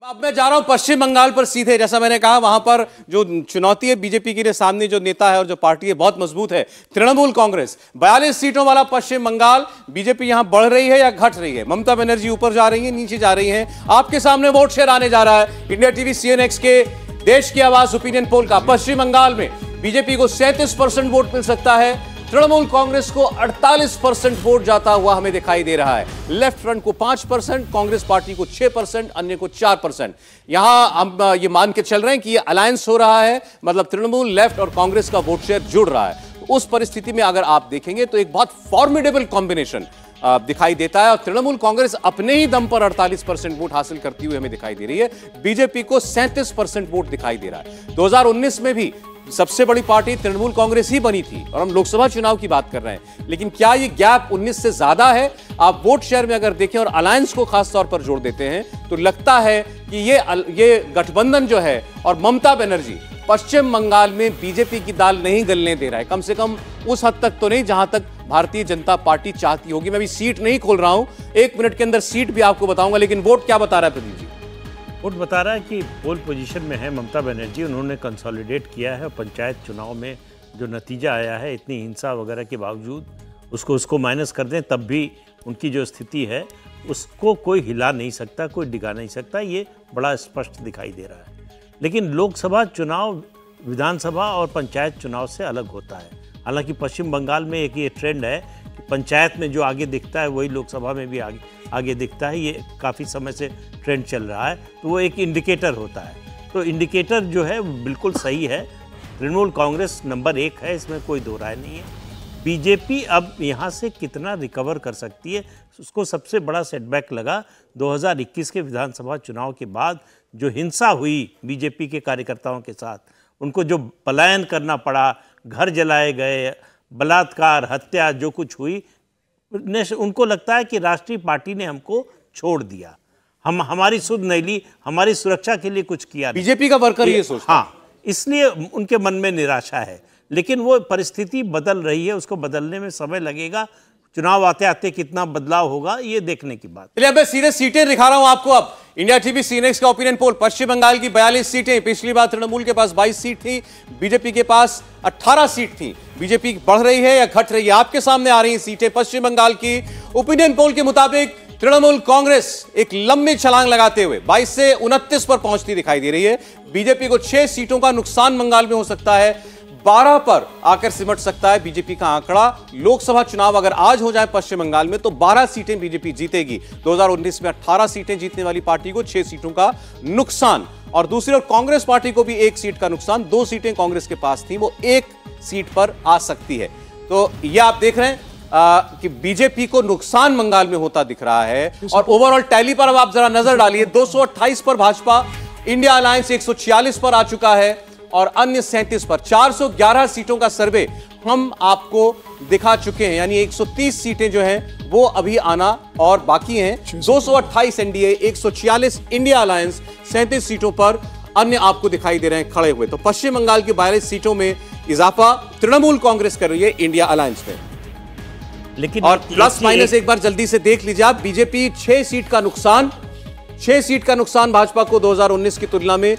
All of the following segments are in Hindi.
अब मैं जा रहा हूं पश्चिम बंगाल पर सीधे। जैसा मैंने कहा, वहां पर जो चुनौती है बीजेपी के लिए, सामने जो नेता है और जो पार्टी है बहुत मजबूत है, तृणमूल कांग्रेस। 42 सीटों वाला पश्चिम बंगाल। बीजेपी यहां बढ़ रही है या घट रही है? ममता बनर्जी ऊपर जा रही है, नीचे जा रही है? आपके सामने वोट शेयर आने जा रहा है इंडिया टीवी CNX के देश की आवाज ओपिनियन पोल का। पश्चिम बंगाल में बीजेपी को 37% वोट मिल सकता है, तृणमूल कांग्रेस को 48% वोट जाता हुआ हमें दिखाई दे रहा है। लेफ्ट फ्रंट को 5%, कांग्रेस पार्टी को 6%, अन्य को 4%। यहां हम ये मान के चल रहे हैं कि ये अलायंस हो रहा है, मतलब तृणमूल, लेफ्ट और कांग्रेस का वोट शेयर जुड़ रहा है। उस परिस्थिति में अगर आप देखेंगे तो एक बहुत फॉर्मिडेबल कॉम्बिनेशन दिखाई देता है और तृणमूल कांग्रेस अपने ही दम पर 48% वोट हासिल करती हुई हमें दिखाई दे रही है। बीजेपी को 37% वोट दिखाई दे रहा है। 2019 में भी सबसे बड़ी पार्टी तृणमूल कांग्रेस ही बनी थी और हम लोकसभा चुनाव की बात कर रहे हैं। लेकिन क्या ये गैप 19 से ज्यादा है? आप वोट शेयर में अगर देखें और अलायंस को खास तौर पर जोड़ देते हैं तो लगता है कि ये गठबंधन जो है और ममता बनर्जी पश्चिम बंगाल में बीजेपी की दाल नहीं गलने दे रहा है। कम से कम उस हद तक तो नहीं जहां तक भारतीय जनता पार्टी चाहती होगी। मैं अभी सीट नहीं खोल रहा हूं, 1 मिनट के अंदर सीट भी आपको बताऊंगा, लेकिन वोट क्या बता रहा है प्रदीप जी? वोट बता रहा है कि पोल पोजीशन में है ममता बनर्जी। उन्होंने कंसोलिडेट किया है। पंचायत चुनाव में जो नतीजा आया है, इतनी हिंसा वगैरह के बावजूद उसको माइनस कर दें तब भी उनकी जो स्थिति है उसको कोई हिला नहीं सकता, कोई डिगा नहीं सकता। ये बड़ा स्पष्ट दिखाई दे रहा है। लेकिन लोकसभा चुनाव विधानसभा और पंचायत चुनाव से अलग होता है। हालांकि पश्चिम बंगाल में एक ये ट्रेंड है कि पंचायत में जो आगे दिखता है वही लोकसभा में भी आगे दिखता है। ये काफ़ी समय से ट्रेंड चल रहा है, तो वो एक इंडिकेटर होता है। तो इंडिकेटर जो है बिल्कुल सही है। तृणमूल कांग्रेस नंबर 1 है, इसमें कोई दो राय नहीं है। बीजेपी अब यहाँ से कितना रिकवर कर सकती है, उसको सबसे बड़ा सेटबैक लगा 2021 के विधानसभा चुनाव के बाद। जो हिंसा हुई बीजेपी के कार्यकर्ताओं के साथ, उनको जो पलायन करना पड़ा, घर जलाए गए, बलात्कार, हत्या जो कुछ हुई, उनको लगता है कि राष्ट्रीय पार्टी ने हमको छोड़ दिया, हमारी सुध नहीं ली, हमारी सुरक्षा के लिए कुछ किया नहीं। बीजेपी का वर्कर ये सोचता है। हाँ, इसलिए उनके मन में निराशा है। लेकिन वो परिस्थिति बदल रही है, उसको बदलने में समय लगेगा। चुनाव आते आते कितना बदलाव होगा ये देखने की बात। चलिए अब मैं सीधे सीटें दिखा रहा हूं आपको। अब इंडिया टीवी CNX का ओपिनियन पोल। पश्चिम बंगाल की 42 सीटें। पिछली बार तृणमूल के पास 22 सीट थी, बीजेपी के पास 18 सीट थी। बीजेपी बढ़ रही है या घट रही है? आपके सामने आ रही हैं सीटें पश्चिम बंगाल की। ओपिनियन पोल के मुताबिक तृणमूल कांग्रेस एक लंबी छलांग लगाते हुए 22 से 29 पर पहुंचती दिखाई दे रही है। बीजेपी को 6 सीटों का नुकसान बंगाल में हो सकता है, 12 पर आकर सिमट सकता है बीजेपी का आंकड़ा। लोकसभा चुनाव अगर आज हो जाए पश्चिम बंगाल में तो 12 सीटें बीजेपी जीतेगी। 2019 में 18 सीटें जीतने वाली पार्टी को 6 सीटों का नुकसान, और दूसरी ओर कांग्रेस पार्टी को भी 1 सीट का नुकसान। 2 सीटें कांग्रेस के पास थी, वो 1 सीट पर आ सकती है। तो ये आप देख रहे हैं कि बीजेपी को नुकसान बंगाल में होता दिख रहा है। और ओवरऑल टैली पर अब आप जरा नजर डालिए। 228 पर भाजपा, इंडिया अलायंस 146 पर आ चुका है और अन्य 37 पर। 411 सीटों का सर्वे हम आपको दिखा चुके हैं, यानी 130 सीटें जो हैं वो अभी आना और बाकी हैं। 228 एनडीए, 146 इंडिया अलायंस, 37 सीटों पर अन्य आपको दिखाई दे रहे हैं खड़े हुए। तो पश्चिम बंगाल की 42 सीटों में इजाफा तृणमूल कांग्रेस कर रही है इंडिया अलायंस में। लेकिन और प्लस माइनस एक बार जल्दी से देख लीजिए आप। बीजेपी 6 सीट का नुकसान, 6 सीट का नुकसान भाजपा को 2019 की तुलना में।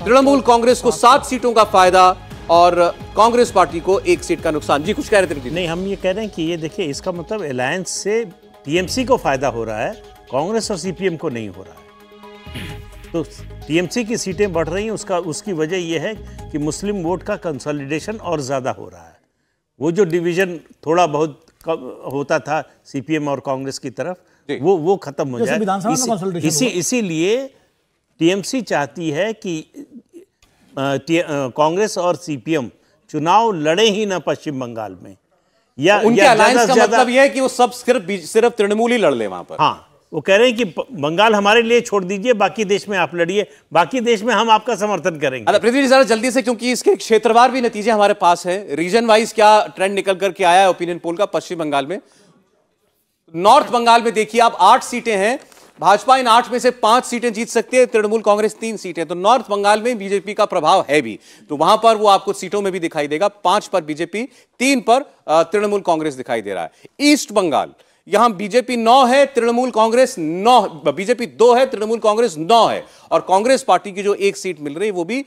तृणमूल कांग्रेस को 7 सीटों का फायदा और कांग्रेस पार्टी को 1 सीट का नुकसान। जी कुछ कह रहे थे? नहीं, हम ये कह रहे हैं कि ये देखिए, इसका मतलब अलायंस से टीएमसी को फायदा हो रहा है, कांग्रेस और सीपीएम को नहीं हो रहा है। तो टीएमसी की सीटें बढ़ रही हैं, उसकी वजह यह है कि मुस्लिम वोट का कंसोलिडेशन और ज्यादा हो रहा है। वो जो डिवीजन थोड़ा बहुत होता था सीपीएम और कांग्रेस की तरफ, वो खत्म हो जाए। इसीलिए टीएमसी चाहती है कि कांग्रेस और सीपीएम चुनाव लड़े ही ना पश्चिम बंगाल में, या उनके अलायंस का मतलब यह है कि वो सब सिर्फ तृणमूल ही लड़ ले वहां पर। हाँ, वो कह रहे हैं कि बंगाल हमारे लिए छोड़ दीजिए, बाकी देश में आप लड़िए, बाकी देश में हम आपका समर्थन करेंगे। पृथ्वी जी जरा जल्दी से, क्योंकि इसके क्षेत्रवार भी नतीजे हमारे पास है। रीजन वाइज क्या ट्रेंड निकल करके आया है ओपिनियन पोल का पश्चिम बंगाल में? नॉर्थ बंगाल में देखिए आप 8 सीटें हैं, भाजपा इन 8 में से 5 सीटें जीत सकती है, तृणमूल कांग्रेस 3 सीटें। तो नॉर्थ बंगाल में बीजेपी का प्रभाव है भी, तो वहां पर वो आपको सीटों में भी दिखाई देगा। 5 पर बीजेपी, 3 पर तृणमूल कांग्रेस दिखाई दे रहा है। ईस्ट बंगाल, यहां बीजेपी 9 है, तृणमूल कांग्रेस 9, बीजेपी 2 है, तृणमूल कांग्रेस 9 है। और कांग्रेस पार्टी की जो एक सीट मिल रही है वो भी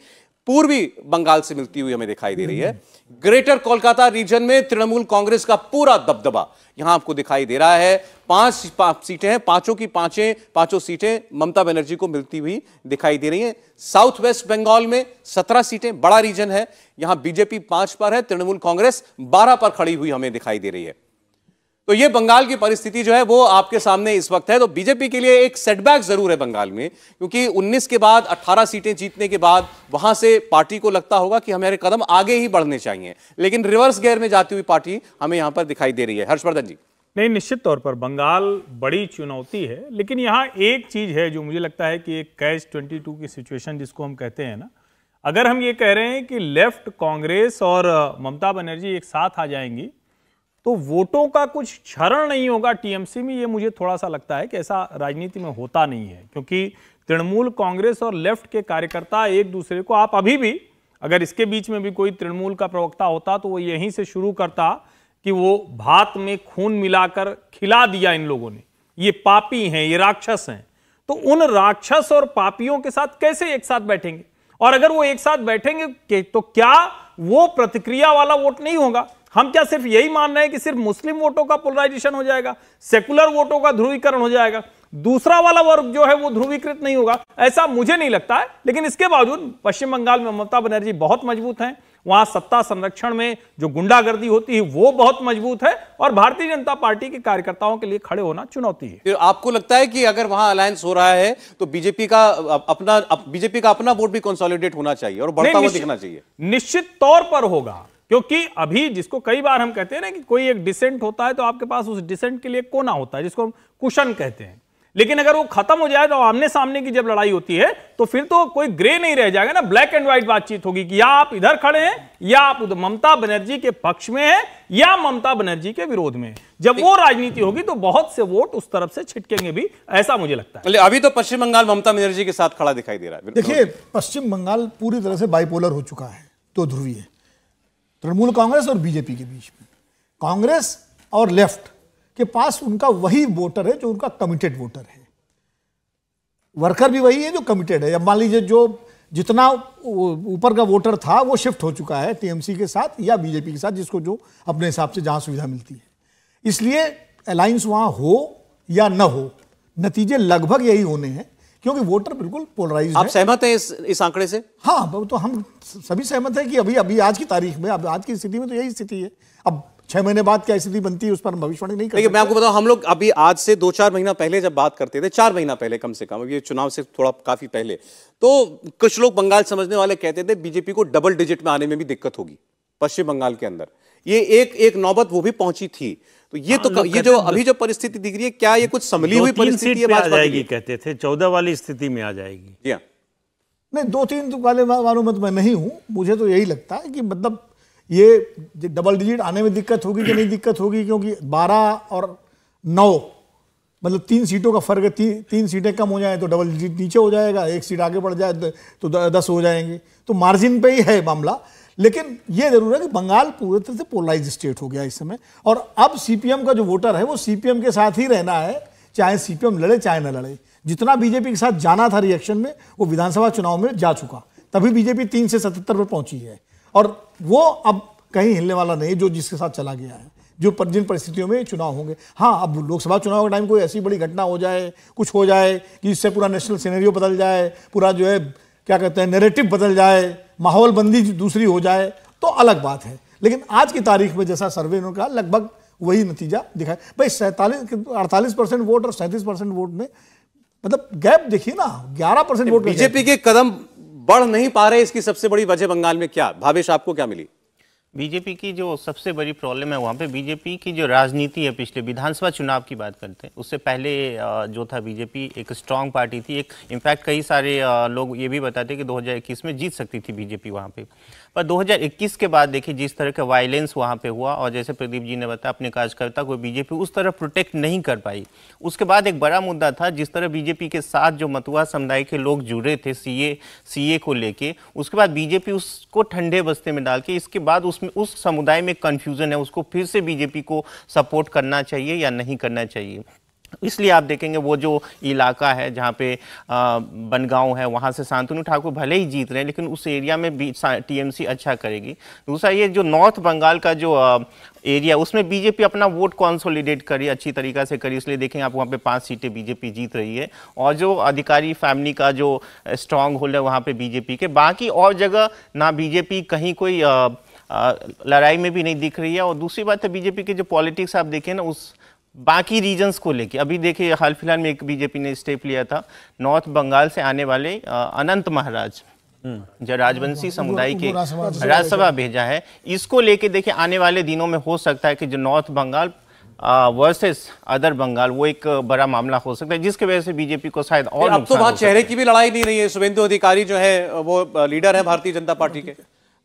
पूर्वी बंगाल से मिलती हुई हमें दिखाई दे रही है। ग्रेटर कोलकाता रीजन में तृणमूल कांग्रेस का पूरा दबदबा यहां आपको दिखाई दे रहा है। 5 सीटें हैं, पांचों की पांचों सीटें ममता बनर्जी को मिलती हुई दिखाई दे रही हैं। साउथ वेस्ट बंगाल में 17 सीटें, बड़ा रीजन है, यहां बीजेपी 5 पर है, तृणमूल कांग्रेस 12 पर खड़ी हुई हमें दिखाई दे रही है। तो ये बंगाल की परिस्थिति जो है वो आपके सामने इस वक्त है। तो बीजेपी के लिए एक सेटबैक जरूर है बंगाल में, क्योंकि 19 के बाद 18 सीटें जीतने के बाद वहां से पार्टी को लगता होगा कि हमारे कदम आगे ही बढ़ने चाहिए, लेकिन रिवर्स गियर में जाती हुई पार्टी हमें यहां पर दिखाई दे रही है। हर्षवर्धन जी। नहीं, निश्चित तौर पर बंगाल बड़ी चुनौती है, लेकिन यहाँ एक चीज है जो मुझे लगता है कि एक कैच 22 की सिचुएशन जिसको हम कहते हैं ना, अगर हम ये कह रहे हैं कि लेफ्ट कांग्रेस और ममता बनर्जी एक साथ आ जाएंगी तो वोटों का कुछ क्षरण नहीं होगा टीएमसी में। ये मुझे थोड़ा सा लगता है कि ऐसा राजनीति में होता नहीं है, क्योंकि तृणमूल कांग्रेस और लेफ्ट के कार्यकर्ता एक दूसरे को, आप अभी भी अगर इसके बीच में भी कोई तृणमूल का प्रवक्ता होता तो वो यहीं से शुरू करता कि वो भात में खून मिलाकर खिला दिया इन लोगों ने, ये पापी हैं, ये राक्षस हैं। तो उन राक्षस और पापियों के साथ कैसे एक साथ बैठेंगे? और अगर वो एक साथ बैठेंगे तो क्या वो प्रतिक्रिया वाला वोट नहीं होगा? हम क्या सिर्फ यही मान रहे हैं कि सिर्फ मुस्लिम वोटों का पोलराइजेशन हो जाएगा, सेकुलर वोटों का ध्रुवीकरण हो जाएगा, दूसरा वाला वर्ग जो है वो ध्रुवीकृत नहीं होगा? ऐसा मुझे नहीं लगता है। लेकिन इसके बावजूद पश्चिम बंगाल में ममता बनर्जी बहुत मजबूत हैं, वहां सत्ता संरक्षण में जो गुंडागर्दी होती है वो बहुत मजबूत है, और भारतीय जनता पार्टी के कार्यकर्ताओं के लिए खड़े होना चुनौती है। फिर आपको लगता है कि अगर वहां अलायंस हो रहा है तो बीजेपी का अपना वोट भी कंसोलिडेट होना चाहिए और बढ़ता हुआ दिखना चाहिए? निश्चित तौर पर होगा, क्योंकि अभी जिसको कई बार हम कहते हैं ना कि कोई एक डिसेंट होता है तो आपके पास उस डिसेंट के लिए कोना होता है, जिसको हम कुशन कहते हैं। लेकिन अगर वो खत्म हो जाए तो आमने सामने की जब लड़ाई होती है तो फिर तो कोई ग्रे नहीं रह जाएगा ना, ब्लैक एंड व्हाइट बातचीत होगी कि या आप इधर खड़े हैं या आप उधर, ममता बनर्जी के पक्ष में हैं या ममता बनर्जी के विरोध में। जब वो राजनीति होगी तो बहुत से वोट उस तरफ से छिटकेंगे भी, ऐसा मुझे लगता है। अभी तो पश्चिम बंगाल ममता बनर्जी के साथ खड़ा दिखाई दे रहा है। देखिए, पश्चिम बंगाल पूरी तरह से बाइपोलर हो चुका है, दो ध्रुवीय है, तृणमूल कांग्रेस और बीजेपी के बीच में। कांग्रेस और लेफ्ट के पास उनका वही वोटर है जो उनका कमिटेड वोटर है, वर्कर भी वही है जो कमिटेड है। अब मान लीजिए जो जितना ऊपर का वोटर था वो शिफ्ट हो चुका है टीएमसी के साथ या बीजेपी के साथ, जिसको जो अपने हिसाब से जहां सुविधा मिलती है। इसलिए अलायंस वहां हो या न हो, नतीजे लगभग यही होने हैं, क्योंकि वोटर बिल्कुल पोलराइज्ड है। आप सहमत हैं इस आंकड़े से? हाँ, तो हम सभी सहमत हैं कि अभी आज की तारीख में, अब आज की स्थिति में तो यही स्थिति है। अब 6 महीने बाद क्या स्थिति बनती है उस पर हम भविष्यवाणी नहीं कर सकते। मैं आपको बताऊं, हम लोग अभी आज से 2-4 महीना पहले जब बात करते थे, 4 महीना पहले कम से कम, ये चुनाव से थोड़ा काफी पहले, तो कुछ लोग बंगाल समझने वाले कहते थे बीजेपी को डबल डिजिट में आने में भी दिक्कत होगी पश्चिम बंगाल के अंदर। ये एक नौबत वो भी पहुंची थी। तो ये ये जो अभी जो परिस्थिति दिख रही है, क्या ये कुछ संभली हुई परिस्थिति है? आ जाएगी कहते थे, 14 वाली स्थिति में आ जाएगी। नहीं, 2-3 वाले मालूम मैं नहीं हूं। मुझे तो यही लगता है कि मतलब ये डबल डिजिट आने में दिक्कत होगी कि नहीं दिक्कत होगी, क्योंकि 12 और 9 मतलब 3 सीटों का फर्क है। 3 सीटें कम हो जाए तो डबल डिजिट नीचे हो जाएगा, 1 सीट आगे बढ़ जाए तो 10 हो जाएंगे। तो मार्जिन पे ही है मामला। लेकिन यह जरूर है कि बंगाल पूरी तरह से पोलराइज स्टेट हो गया इस समय, और अब सीपीएम का जो वोटर है वो सीपीएम के साथ ही रहना है, चाहे सीपीएम लड़े चाहे न लड़े। जितना बीजेपी के साथ जाना था रिएक्शन में, वो विधानसभा चुनाव में जा चुका, तभी बीजेपी 3 से 77 पर पहुंची है, और वो अब कहीं हिलने वाला नहीं जो जिसके साथ चला गया है, जिन परिस्थितियों में चुनाव होंगे। हाँ, अब लोकसभा चुनाव के टाइम कोई ऐसी बड़ी घटना हो जाए, कुछ हो जाए कि इससे पूरा नेशनल सिनेरियो बदल जाए, पूरा जो है क्या कहते हैं नैरेटिव बदल जाए, माहौल बंदी दूसरी हो जाए, तो अलग बात है। लेकिन आज की तारीख में जैसा सर्वे ने कहा, लगभग वही नतीजा दिखाए। भाई 48% वोट और 37% वोट में मतलब गैप देखिए ना, 11% वोट। बीजेपी के कदम बढ़ नहीं पा रहे, इसकी सबसे बड़ी वजह बंगाल में क्या? भावेश, आपको क्या मिली? बीजेपी की जो सबसे बड़ी प्रॉब्लम है वहाँ पे बीजेपी की जो राजनीति है, पिछले विधानसभा चुनाव की बात करते हैं, उससे पहले जो था बीजेपी एक स्ट्रांग पार्टी थी। एक इनफैक्ट कई सारे लोग ये भी बताते कि 2021 में जीत सकती थी बीजेपी वहाँ पे, पर 2021 के बाद देखिए जिस तरह का वायलेंस वहाँ पे हुआ, और जैसे प्रदीप जी ने बताया अपने कार्यकर्ता को बीजेपी उस तरह प्रोटेक्ट नहीं कर पाई। उसके बाद एक बड़ा मुद्दा था, जिस तरह बीजेपी के साथ जो मतुआ समुदाय के लोग जुड़े थे सीए को लेके, उसके बाद बीजेपी उसको ठंडे बस्ते में डाल के इसके बाद उसमें उसमें उस समुदाय में कंफ्यूजन है, उसको फिर से बीजेपी को सपोर्ट करना चाहिए या नहीं करना चाहिए। इसलिए आप देखेंगे वो जो इलाका है जहाँ पे बनगांव है, वहाँ से शांतनु ठाकुर भले ही जीत रहे हैं, लेकिन उस एरिया में भी टीएमसी अच्छा करेगी। दूसरा ये जो नॉर्थ बंगाल का जो एरिया, उसमें बीजेपी अपना वोट कंसोलिडेट करी, अच्छी तरीक़ा से करी, इसलिए देखेंगे आप वहाँ पे 5 सीटें बीजेपी जीत रही है। और जो अधिकारी फैमिली का जो स्ट्रॉन्ग होल्ड है वहाँ पे बीजेपी के, बाकी और जगह ना बीजेपी कहीं कोई लड़ाई में भी नहीं दिख रही है। और दूसरी बात है बीजेपी के जो पॉलिटिक्स आप देखें ना, उस बाकी रीजन्स को लेके, अभी देखिए हाल फिलहाल में एक बीजेपी ने स्टेप लिया था, नॉर्थ बंगाल से आने वाले अनंत महाराज जो राजवंशी समुदाय के राज्यसभा भेजा है, इसको लेके देखिए आने वाले दिनों में हो सकता है कि जो north Bengal versus other Bengal वो एक बड़ा मामला हो सकता है, जिसकी वजह से बीजेपी को शायद और अब तो वहां चेहरे की भी लड़ाई नहीं रही है। शुभेंदु अधिकारी जो है वो लीडर है भारतीय जनता पार्टी के।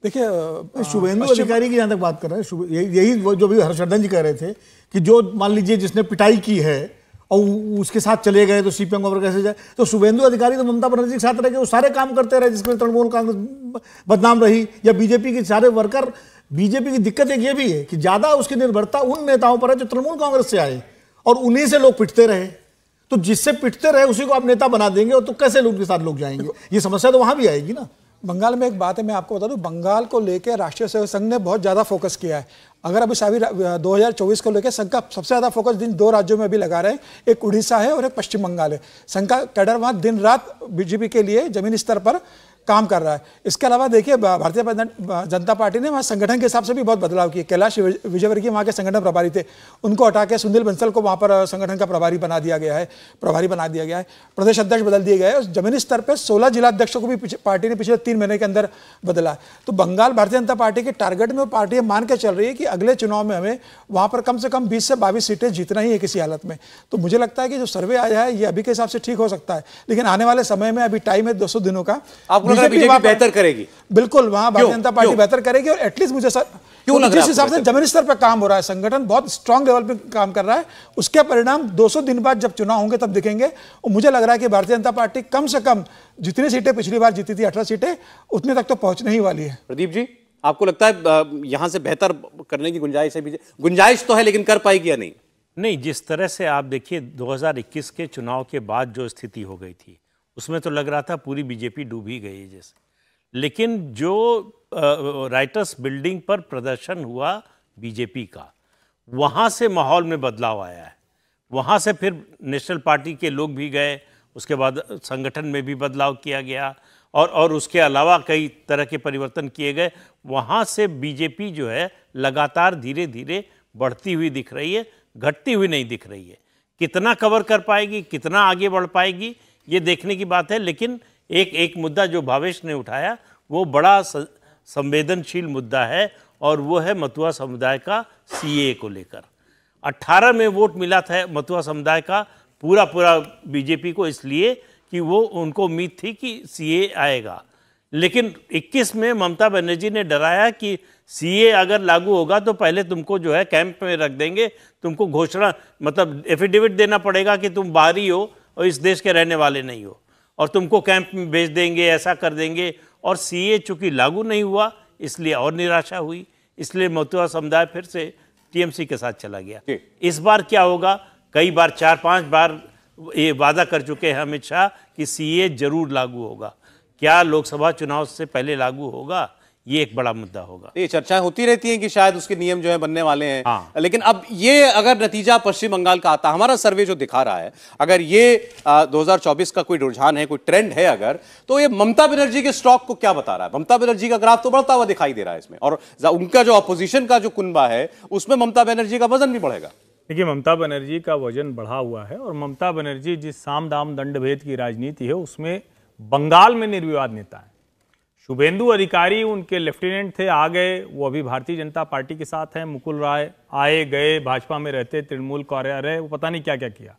देखिए शुभेंदु अधिकारी की जहां तक बात कर रहे हैं, यही जो भी हर्षवर्धन जी कह रहे थे कि जो मान लीजिए जिसने पिटाई की है और उसके साथ चले गए तो सीपीएम को कैसे जाए, तो शुभेंदु अधिकारी तो ममता बनर्जी के साथ रह के वो सारे काम करते रहे जिसके तृणमूल कांग्रेस बदनाम रही, या बीजेपी के सारे वर्कर। बीजेपी की दिक्कत एक ये भी है कि ज्यादा उसकी निर्भरता उन नेताओं पर है जो तृणमूल कांग्रेस से आए और उन्हीं से लोग पिटते रहे। तो जिससे पिटते रहे उसी को आप नेता बना देंगे और तो कैसे उनके साथ लोग जाएंगे? ये समस्या तो वहां भी आएगी ना। बंगाल में एक बात है, मैं आपको बता दूं, बंगाल को लेकर राष्ट्रीय सेवक संघ ने बहुत ज़्यादा फोकस किया है। अगर अभी 2024 को लेकर संघ का सबसे ज़्यादा फोकस जिन 2 राज्यों में अभी लगा रहे हैं, एक उड़ीसा है और एक पश्चिम बंगाल है। संघ का कैडर वहाँ दिन रात बीजेपी के लिए जमीनी स्तर पर काम कर रहा है। इसके अलावा देखिए भारतीय जनता पार्टी ने वहाँ संगठन के हिसाब से भी बहुत बदलाव किए। कैलाश विजयवर्गीय वहाँ के संगठन प्रभारी थे, उनको हटा के सुनील बंसल को वहाँ पर संगठन का प्रभारी बना दिया गया है, प्रदेश अध्यक्ष बदल दिए गए हैं। जमीनी स्तर पर 16 जिला अध्यक्षों को भी पार्टी ने पिछले 3 महीने के अंदर बदला। तो बंगाल भारतीय जनता पार्टी के टारगेट में पार्टी मान के चल रही है कि अगले चुनाव में हमें वहाँ पर कम से कम 20 से 22 सीटें जीतना ही है किसी हालत में। तो मुझे लगता है कि जो सर्वे आया है ये अभी के हिसाब से ठीक हो सकता है, लेकिन आने वाले समय में अभी टाइम है 200 दिनों का। बीजेपी बेहतर करेगी, बिल्कुल वहां भारतीय जनता पार्टी बेहतर करेगी। और एटलीस्ट मुझे सर क्यों लग रहा है जिस हिसाब से जमीनी स्तर पर काम हो रहा है, संगठन बहुत स्ट्रांग लेवल पे काम कर रहा है, उसके परिणाम 200 दिन बाद जब चुनाव होंगे तब दिखेंगे। और मुझे लग रहा है कि भारतीय जनता पार्टी कम से कम जितनी सीटें पिछली बार जीती थी 18 सीटें, उतने तक तो पहुंचने ही वाली है। प्रदीप जी, आपको लगता है यहां से बेहतर करने की गुंजाइश है? गुंजाइश तो है, लेकिन कर पाएगी या नहीं? नहीं, जिस तरह से आप देखिए 2021 के चुनाव के बाद जो स्थिति हो गई थी, उसमें तो लग रहा था पूरी बीजेपी डूब ही गई है जैसे। लेकिन जो राइटर्स बिल्डिंग पर प्रदर्शन हुआ बीजेपी का, वहाँ से माहौल में बदलाव आया है। वहाँ से फिर नेशनल पार्टी के लोग भी गए, उसके बाद संगठन में भी बदलाव किया गया और उसके अलावा कई तरह के परिवर्तन किए गए। वहाँ से बीजेपी जो है लगातार धीरे धीरे बढ़ती हुई दिख रही है, घटती हुई नहीं दिख रही है। कितना कवर कर पाएगी, कितना आगे बढ़ पाएगी, ये देखने की बात है। लेकिन एक मुद्दा जो भावेश ने उठाया वो बड़ा संवेदनशील मुद्दा है, और वो है मथुआ समुदाय का सीए को लेकर। 18 में वोट मिला था मथुआ समुदाय का पूरा बीजेपी को, इसलिए कि वो उनको उम्मीद थी कि सीए आएगा। लेकिन 21 में ममता बनर्जी ने डराया कि सीए अगर लागू होगा तो पहले तुमको जो है कैंप में रख देंगे, तुमको घोषणा मतलब एफिडेविट देना पड़ेगा कि तुम बाहरी हो और इस देश के रहने वाले नहीं हो, और तुमको कैंप में भेज देंगे, ऐसा कर देंगे। और सीए चूंकि लागू नहीं हुआ इसलिए और निराशा हुई, इसलिए मथुआ समुदाय फिर से टीएमसी के साथ चला गया। इस बार क्या होगा? कई बार 4-5 बार ये वादा कर चुके हैं अमित शाह कि सीए जरूर लागू होगा। क्या लोकसभा चुनाव से पहले लागू होगा? ये एक बड़ा मुद्दा होगा। ये चर्चाएं होती रहती हैं कि शायद उसके नियम जो है बनने वाले हैं। हाँ। लेकिन अब ये अगर नतीजा पश्चिम बंगाल का आता, हमारा सर्वे जो दिखा रहा है, अगर ये 2024 का कोई रुझान है, कोई ट्रेंड है अगर, तो ये ममता बनर्जी के स्टॉक को क्या बता रहा है? ममता बनर्जी का ग्राफ तो बढ़ता हुआ दिखाई दे रहा है इसमें, और उनका जो अपोजिशन का जो कुनबा है उसमें ममता बनर्जी का वजन भी बढ़ेगा। देखिए, ममता बनर्जी का वजन बढ़ा हुआ है, और ममता बनर्जी जिस साम दाम दंड भेद की राजनीति है उसमें बंगाल में निर्विवाद नेता है। शुभेंदु अधिकारी उनके लेफ्टिनेंट थे, आ गए, वो अभी भारतीय जनता पार्टी के साथ हैं। मुकुल राय आए गए, भाजपा में रहते, तृणमूल कार्यालय, वो पता नहीं क्या क्या किया।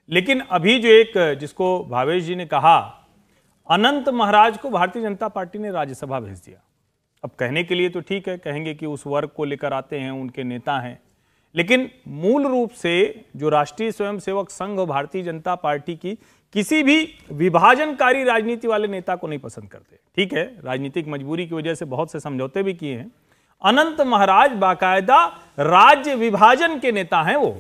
लेकिन अभी जो एक जिसको भावेश जी ने कहा, अनंत महाराज को भारतीय जनता पार्टी ने राज्यसभा भेज दिया। अब कहने के लिए तो ठीक है, कहेंगे कि उस वर्ग को लेकर आते हैं, उनके नेता हैं, लेकिन मूल रूप से जो राष्ट्रीय स्वयंसेवक संघ और भारतीय जनता पार्टी की किसी भी विभाजनकारी राजनीति वाले नेता को नहीं पसंद करते। ठीक है, राजनीतिक मजबूरी की वजह से बहुत से समझौते भी किए हैं। अनंत महाराज बाकायदा राज्य विभाजन के नेता हैं, वो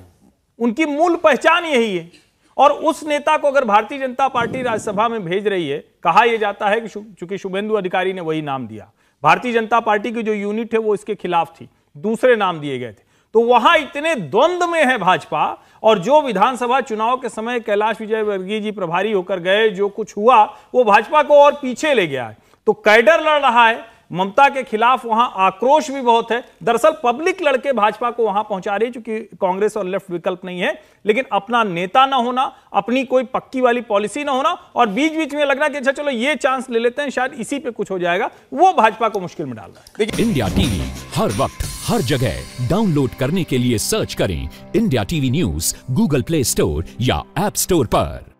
उनकी मूल पहचान यही है। और उस नेता को अगर भारतीय जनता पार्टी राज्यसभा में भेज रही है, कहा यह जाता है कि चूंकि शुभेंदु अधिकारी ने वही नाम दिया, भारतीय जनता पार्टी की जो यूनिट है वो इसके खिलाफ थी, दूसरे नाम दिए गए थे, तो वहां इतने द्वंद्व में है भाजपा। और जो विधानसभा चुनाव के समय कैलाश विजयवर्गीय जी प्रभारी होकर गए, जो कुछ हुआ वो भाजपा को और पीछे ले गया है। तो कैडर लड़ रहा है, ममता के खिलाफ वहां आक्रोश भी बहुत है। दरअसल पब्लिक लड़के भाजपा को वहां पहुंचा रही है, क्योंकि कांग्रेस और लेफ्ट विकल्प नहीं है। लेकिन अपना नेता ना होना, अपनी कोई पक्की वाली पॉलिसी ना होना, और बीच बीच में लगना कि अच्छा चलो ये चांस ले लेते हैं, शायद इसी पे कुछ हो जाएगा, वो भाजपा को मुश्किल में डाल रहा है। इंडिया टीवी हर वक्त हर जगह डाउनलोड करने के लिए सर्च करें India TV news Google play store या ऐप स्टोर पर।